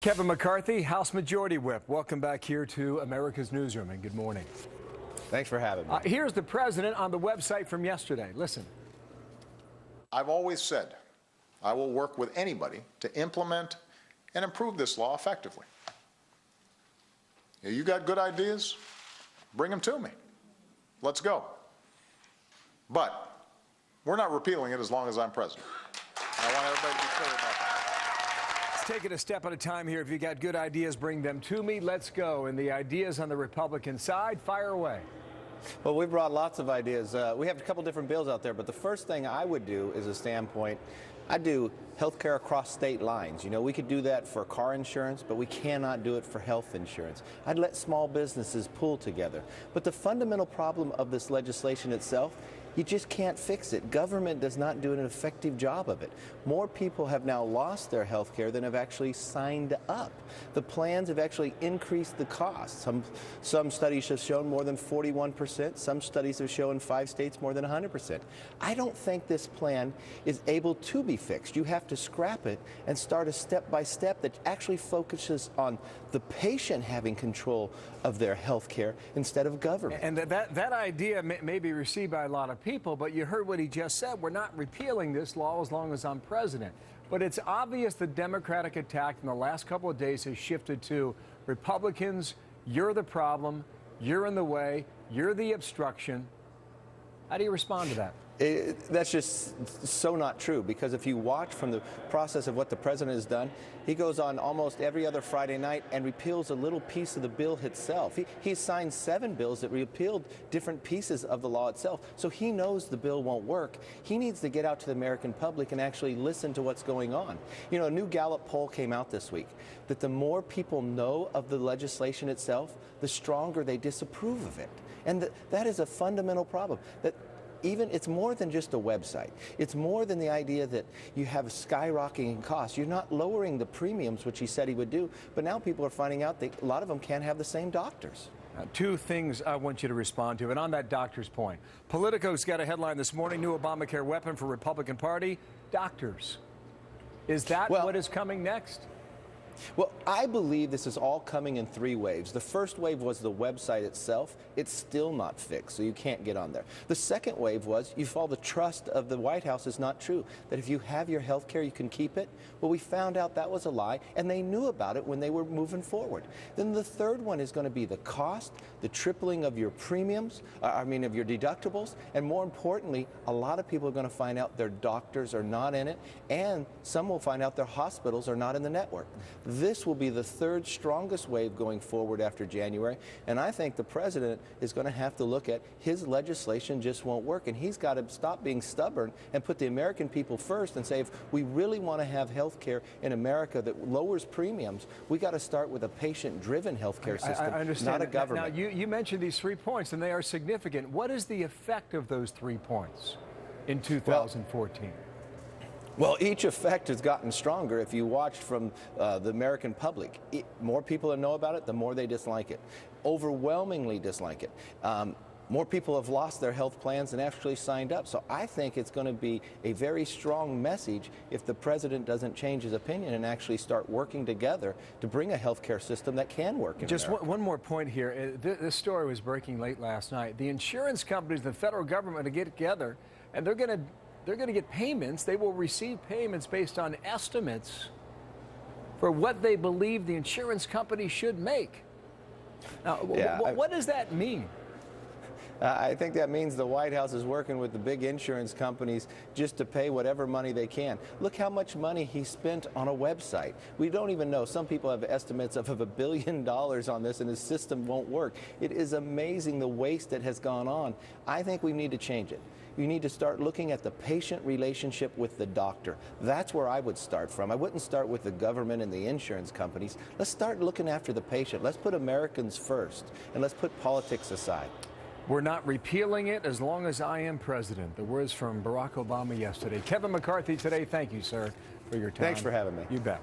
Kevin McCarthy, House Majority Whip. Welcome back here to America's Newsroom, and good morning. Thanks for having me. Here's the president on the website from yesterday. Listen. I've always said I will work with anybody to implement and improve this law effectively. You got good ideas? Bring them to me. Let's go. But we're not repealing it as long as I'm president. I want everybody to be clear about that. Take it a step at a time here. If you got good ideas, bring them to me. Let's go. And the ideas on the Republican side, fire away. Well, we brought lots of ideas. We have a couple different bills out there, but the first thing I would do is a standpoint. I'd do health care across state lines. You know, we could do that for car insurance, but we cannot do it for health insurance. I'd let small businesses pool together. But the fundamental problem of this legislation itself, you just can't fix it. Government does not do an effective job of it. More people have now lost their health care than have actually signed up. The plans have actually increased the cost. Some studies have shown more than 41%. Some studies have shown 5 states more than 100%. I don't think this plan is able to be fixed. You have to scrap it and start a step-by-step that actually focuses on the patient having control of their health care instead of government. And that idea may be received by a lot of people, but you heard what he just said. We're not repealing this law as long as I'm president. But it's obvious the Democratic attack in the last couple of days has shifted to Republicans, you're the problem, you're in the way, you're the obstruction. How do you respond to that? That's just so not true, because if you watch from the process of what the president has done, he goes on almost every other Friday night and repeals a little piece of the bill itself. He signed 7 bills that repealed different pieces of the law itself, so he knows the bill won't work. He needs to get out to the American public and actually listen to what's going on. You know, a new Gallup poll came out this week that the more people know of the legislation itself, the stronger they disapprove of it. And that is a fundamental problem. It's more than just a website. It's more than the idea that you have skyrocketing costs. You're not lowering the premiums, which he said he would do, but now people are finding out that a lot of them can't have the same doctors. 2 things I want you to respond to, and on that doctor's point. Politico's got a headline this morning, new Obamacare weapon for Republican Party, doctors. Is that what is coming next? Well, I believe this is all coming in 3 waves. The first wave was the website itself. It's still not fixed, so you can't get on there. The second wave was you fall the trust of the White House is not true, that if you have your health care, you can keep it. Well, we found out that was a lie, and they knew about it when they were moving forward. Then the third one is going to be the cost, the tripling of your premiums, of your deductibles, and more importantly, a lot of people are going to find out their doctors are not in it, and some will find out their hospitals are not in the network. This will be the third strongest wave going forward after January, and I think the president is going to have to look at his legislation just won't work, and he's got to stop being stubborn and put the American people first and say, if we really want to have health care in America that lowers premiums, we got to start with a patient-driven health care system, I understand. not a government. Now, you mentioned these 3 points, and they are significant. What is the effect of those 3 points in 2014? Well, each effect has gotten stronger if you watch from the American public. More people that know about it, the more they dislike it. Overwhelmingly dislike it. More people have lost their health plans than actually signed up. So I think it's going to be a very strong message if the president doesn't change his opinion and actually start working together to bring a health care system that can work in Just America. one more point here. This story was breaking late last night. The insurance companies, the federal government, are going to get together, and they're going to get payments. They will receive payments based on estimates for what they believe the insurance company should make. Now, what does that mean? I think that means the White House is working with the big insurance companies just to pay whatever money they can. Look how much money he spent on a website. We don't even know. Some people have estimates of $1 billion on this, and his system won't work. It is amazing the waste that has gone on. I think we need to change it. You need to start looking at the patient relationship with the doctor. That's where I would start from. I wouldn't start with the government and the insurance companies. Let's start looking after the patient. Let's put Americans first, and let's put politics aside. We're not repealing it as long as I am president. The words from Barack Obama yesterday. Kevin McCarthy today, thank you, sir, for your time. Thanks for having me. You bet.